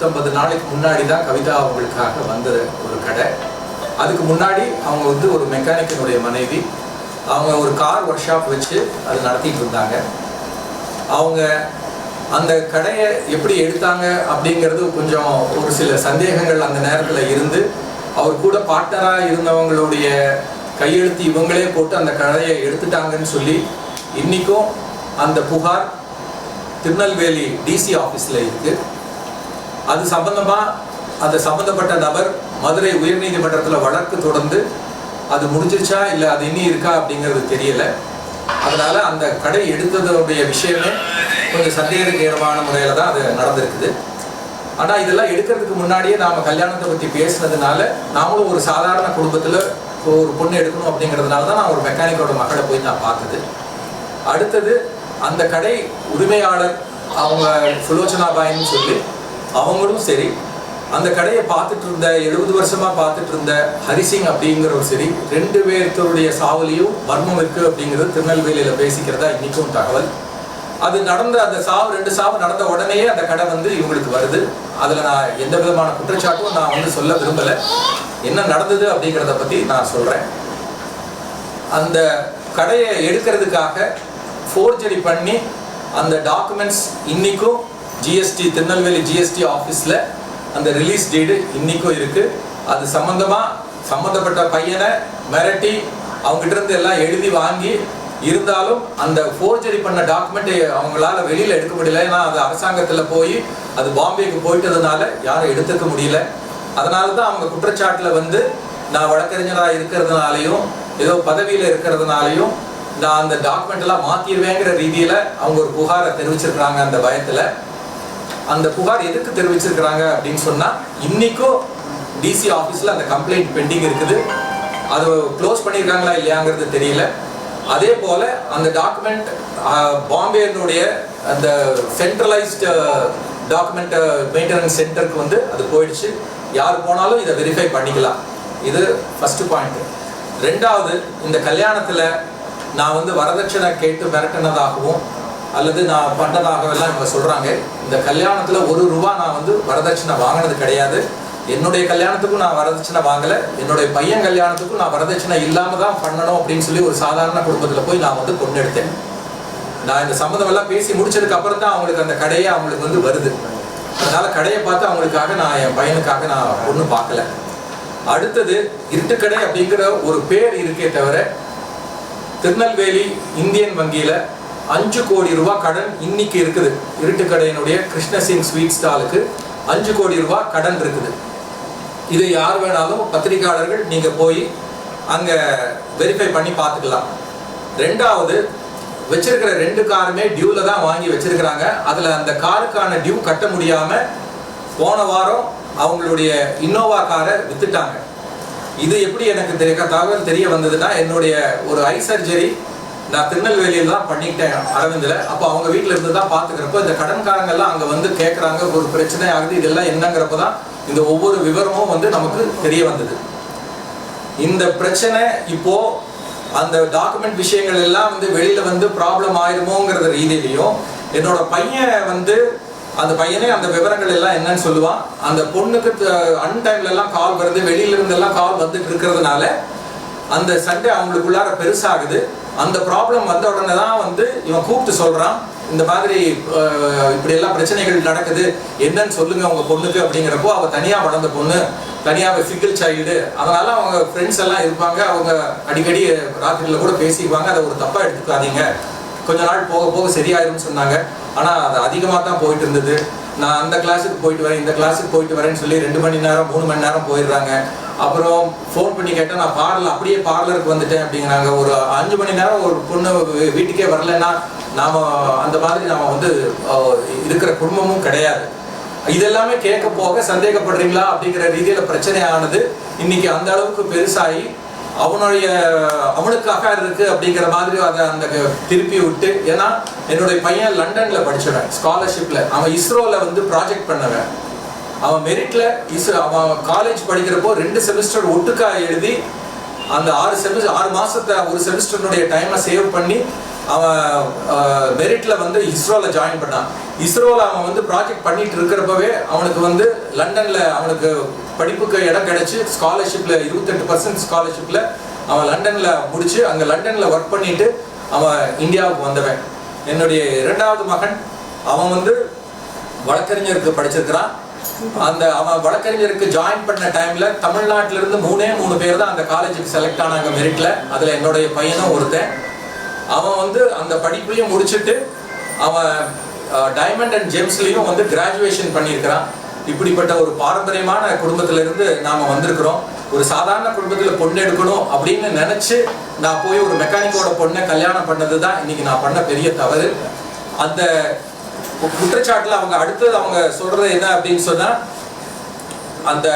150 நாளைக்கு முன்னாடி தான் கவிதா அவங்களுக்காக வந்த ஒரு கடை. அதுக்கு முன்னாடி அவங்க வந்து ஒரு மெக்கானிக்கினுடைய மனைவி, அவங்க ஒரு கார் ஒர்க் ஷாப் வச்சு அது நடத்திட்டு இருந்தாங்க. அவங்க அந்த கடையை எப்படி எடுத்தாங்க அப்படிங்கிறது கொஞ்சம் ஒரு சில சந்தேகங்கள் அந்த நேரத்தில் இருந்து, அவர் கூட பார்ட்னராக இருந்தவங்களுடைய கையெழுத்து இவங்களே போட்டு அந்த கடையை எடுத்துட்டாங்கன்னு சொல்லி இன்றைக்கும் அந்த புகார் திருநெல்வேலி டிசி ஆஃபீஸில் இருக்குது. அது சம்பந்தமாக அந்த சம்மந்தப்பட்ட நபர் மதுரை உயர்நீதிமன்றத்தில் வழக்கு தொடர்ந்து அது முடிஞ்சிருச்சா இல்லை அது இன்னும் இருக்கா அப்படிங்கிறது தெரியலை. அதனால் அந்த கடை எடுத்ததோடைய விஷயமே கொஞ்சம் சந்தேகமான முறையில் தான் அது நடந்திருக்குது. ஆனால் இதெல்லாம் எடுக்கிறதுக்கு முன்னாடியே நாம் கல்யாணத்தை பற்றி பேசுனதுனால, நாமளும் ஒரு சாதாரண குடும்பத்தில் ஒரு பொண்ணு எடுக்கணும் அப்படிங்கிறதுனால தான் நான் ஒரு மெக்கானிக்கோட மகளை போய் நான் பார்த்தது. அடுத்தது அந்த கடை உரிமையாளர் அவங்க சுலோச்சனா பாயின்னு சொல்லி அவங்களும் சரி, அந்த கடையை பார்த்துட்டு இருந்த 70 வருஷமாக பார்த்துட்டு இருந்த ஹரிசிங் அப்படிங்கிறவர் சரி, 2 பேர்த்தருடைய சாவலியும் மர்மம் இருக்குது அப்படிங்கிறது திருநெல்வேலியில் பேசிக்கிறதா இன்றைக்கும் தகவல். அது நடந்த அந்த சாவு 2 சாவு நடந்த உடனேயே அந்த கடை வந்து இவங்களுக்கு வருது. அதில் நான் எந்த விதமான குற்றச்சாட்டும் நான் வந்து சொல்ல விரும்பலை. என்ன நடந்தது அப்படிங்கிறத பற்றி நான் சொல்கிறேன். அந்த கடையை எடுக்கிறதுக்காக ஃபோர்ஜரி பண்ணி அந்த டாக்குமெண்ட்ஸ் இன்றைக்கும் ஜிஎஸ்டி திருநெல்வேலி ஜிஎஸ்டி ஆஃபீஸில் அந்த ரிலீஸ் டேட்டு இன்றைக்கும் இருக்குது. அது சம்மந்தப்பட்ட பையனை மிரட்டி அவங்ககிட்ட இருந்து எல்லாம் எழுதி வாங்கி இருந்தாலும் அந்த ஃபோர்ஜரி பண்ண டாக்குமெண்ட்டை அவங்களால வெளியில் எடுக்க முடியல. ஏன்னா அது அரசாங்கத்தில் போய் அது பாம்பேக்கு போயிட்டதுனால யாரும் எடுத்துக்க முடியல. அதனால தான் அவங்க குற்றச்சாட்டில் வந்து நான் வழக்கறிஞராக இருக்கிறதுனாலையும் ஏதோ பதவியில் இருக்கிறதுனாலையும் நான் அந்த டாக்குமெண்ட் எல்லாம் மாற்றிடுவேங்கிற ரீதியில் அவங்க ஒரு புகாரை தெரிவிச்சிருக்கிறாங்க. அந்த பயத்தில் அந்த புகார் எதுக்கு தெரிவிச்சிருக்கிறாங்க அப்படின்னு சொன்னால், இன்றைக்கும் டிசி ஆஃபீஸில் அந்த கம்ப்ளைண்ட் பெண்டிங் இருக்குது. அது க்ளோஸ் பண்ணியிருக்காங்களா இல்லையாங்கிறது தெரியல. அதே போல் அந்த டாக்குமெண்ட் பாம்பேனுடைய அந்த சென்ட்ரலைஸ்டு டாக்குமெண்ட் மெயின்டெனன்ஸ் சென்டருக்கு வந்து அது போயிடுச்சு. யார் போனாலும் இதை வெரிஃபை பண்ணிக்கலாம். இது ஃபஸ்ட்டு பாயிண்ட். ரெண்டாவது, இந்த கல்யாணத்தில் நான் வந்து வரதட்சணை கேட்டு மிரட்டினதாகவும் அல்லது நான் பண்ணதாகவெல்லாம் இவங்க சொல்கிறாங்க. இந்த கல்யாணத்தில் ₹1 நான் வந்து வரதட்சணை வாங்கினது கிடையாது. என்னுடைய கல்யாணத்துக்கும் நான் வரதட்சணை வாங்கலை. என்னுடைய பையன் கல்யாணத்துக்கும் நான் வரதட்சணை இல்லாமல் தான் பண்ணணும் அப்படின்னு சொல்லி ஒரு சாதாரண குடும்பத்தில் போய் நான் வந்து பொண்ணு எடுத்தேன். நான் இந்த சம்மந்தமெல்லாம் பேசி முடிச்சதுக்கு அப்புறம் தான் அவங்களுக்கு அந்த கடையை அவங்களுக்கு வந்து வருது. அதனால் கடையை பார்த்து அவங்களுக்காக நான் என் பையனுக்காக நான் பொண்ணு பார்க்கல. அடுத்தது, இருட்டுக்கடை அப்படிங்கிற ஒரு பேர் இருக்கே தவிர திருநெல்வேலி இந்தியன் வங்கியில் ₹5 கோடி கடன் இன்னைக்கு இருக்குது. இருட்டுக்கடையினுடைய கிருஷ்ணசிங் ஸ்வீட் ஸ்டாலுக்கு ₹5 கோடி கடன் இருக்குது. இது யார் வேணாலும் பத்திரிகையாளர்கள் நீங்கள் போய் அங்கே வெரிஃபை பண்ணி பார்த்துக்கலாம். ரெண்டாவது, வச்சிருக்கிற 2 காருமே டியூவில் தான் வாங்கி வச்சிருக்கிறாங்க. அதில் அந்த காருக்கான டியூ கட்ட முடியாமல் போன வாரம் அவங்களுடைய இன்னோவா காரை வித்துட்டாங்க. இது எப்படி எனக்கு தகவல் தெரிய வந்ததுன்னா, என்னுடைய ஒரு ஐ சர்ஜரி நான் திருநெல்வேலியில் தான் பண்ணிக்கிட்டேன் அரவிந்தில். அப்போ அவங்க வீட்டில் இருந்து தான் பார்த்துக்கிறப்போ இந்த கடன்காரங்கெல்லாம் அங்கே வந்து கேட்குறாங்க, ஒரு பிரச்சனை ஆகுது, இதெல்லாம் என்னங்கிறப்ப தான் இந்த ஒவ்வொரு விவரமும் வந்து நமக்கு தெரிய வந்தது. இந்த பிரச்சனை இப்போது அந்த டாக்குமெண்ட் விஷயங்கள் எல்லாம் வந்து வெளியில் வந்து ப்ராப்ளம் ஆயிடுமோங்கிறத ரீதியிலையும், என்னோட பையன் வந்து அந்த பையனே அந்த விவரங்கள் எல்லாம் என்னன்னு சொல்லுவான். அந்த பொண்ணுக்கு அன்டைம்லலாம் கால் வருது, வெளியிலிருந்தெல்லாம் கால் வந்துட்டு இருக்கிறதுனால அந்த சண்டை அவங்களுக்குள்ளார பெருசாகுது. அந்த ப்ராப்ளம் வந்த உடனே தான் வந்து இவன் கூப்பிட்டு சொல்கிறான், இந்த மாதிரி இப்படியெல்லாம் பிரச்சனைகள் நடக்குது, என்னன்னு சொல்லுங்க உங்க பொண்ணுக்கு அப்படிங்கிறப்போ, அவள் தனியாக வளர்ந்த பொண்ணு, தனியாக சிங்கிள் சைல்டு, அதனால அவங்க ஃப்ரெண்ட்ஸ் எல்லாம் இருப்பாங்க, அவங்க அடிக்கடி ராத்திரியில் கூட பேசிக்குவாங்க, அதை ஒரு தப்பாக எடுத்துக்காதீங்க, கொஞ்ச நாள் போக போக சரியாயிரும்னு சொன்னாங்க. ஆனால் அது அதிகமாக தான் போயிட்டு இருந்தது. நான் அந்த கிளாஸுக்கு போயிட்டு வரேன், இந்த கிளாஸுக்கு போயிட்டு வரேன்னு சொல்லி 2 மணி நேரம் 3 மணி நேரம் போயிடுறாங்க. அப்புறம் ஃபோன் பண்ணி கேட்டால் நான் அப்படியே பார்லருக்கு வந்துட்டேன் அப்படிங்கிறாங்க. ஒரு 5 மணி நேரம் ஒரு பொண்ணு வீட்டுக்கே வரலைன்னா நாம் அந்த மாதிரி நாம் வந்து இருக்கிற குடும்பமும் கிடையாது. இதெல்லாமே கேட்க போக சந்தேகப்படுறீங்களா அப்படிங்கிற ரீதியில் பிரச்சனையானது இன்னைக்கு அந்த அளவுக்கு பெருசாகி அவனுக்கு அஃபேர் இருக்கு அப்படிங்கிற மாதிரி அதை அந்த திருப்பி விட்டு, ஏன்னா என்னுடைய பையன் லண்டன்ல படிச்சவன், ஸ்காலர்ஷிப்ல அவன் இஸ்ரோல வந்து ப்ராஜெக்ட் பண்ணவன். அவன் மெரிட்ல அவன் காலேஜ் படிக்கிறப்போ 2 செமிஸ்டர் ஒட்டுக்கா எழுதி அந்த 6 மாசத்தை ஒரு செமிஸ்டருடைய டைமை சேவ் பண்ணி அவன் மெரிட்டில் வந்து இஸ்ரோவில் ஜாயின் பண்ணான். இஸ்ரோவில் அவன் வந்து ப்ராஜெக்ட் பண்ணிட்டு இருக்கிறப்பவே அவனுக்கு வந்து லண்டனில் அவனுக்கு படிப்புக்கு இடம் கிடைச்சி ஸ்காலர்ஷிப்பில் 28% ஸ்காலர்ஷிப்பில் அவன் லண்டனில் முடித்து அங்கே லண்டனில் ஒர்க் பண்ணிட்டு அவன் இந்தியாவுக்கு வந்தவன். என்னுடைய 2வது மகன் அவன் வந்து வழக்கறிஞருக்கு படிச்சிருக்கிறான். அவன் வழக்கறிஞருக்கு ஜாயின் பண்ண டைமில் தமிழ்நாட்டிலிருந்து 3 பேர் தான் அந்த காலேஜுக்கு செலக்ட் ஆனாங்க மெரிட்டில். அதில் என்னுடைய பையனும் ஒருத்தன். அவன் வந்து அந்த படிப்பையும் முடிச்சுட்டு அவன் டைமண்ட் அண்ட் ஜெம்ஸ்லையும் வந்து கிராஜுவேஷன் பண்ணியிருக்கிறான். இப்படிப்பட்ட ஒரு பாரம்பரியமான குடும்பத்திலிருந்து நாம் வந்திருக்கிறோம். ஒரு சாதாரண குடும்பத்தில் பொண்ணு எடுக்கணும் அப்படின்னு நினச்சி நான் போய் ஒரு மெக்கானிக்கோட பொண்ணை கல்யாணம் பண்ணது தான் இன்னைக்கு நான் பண்ண பெரிய தவறு. அந்த குற்றச்சாட்டில் அவங்க அடுத்தது அவங்க சொல்றது என்ன அப்படின்னு சொன்னா, அந்த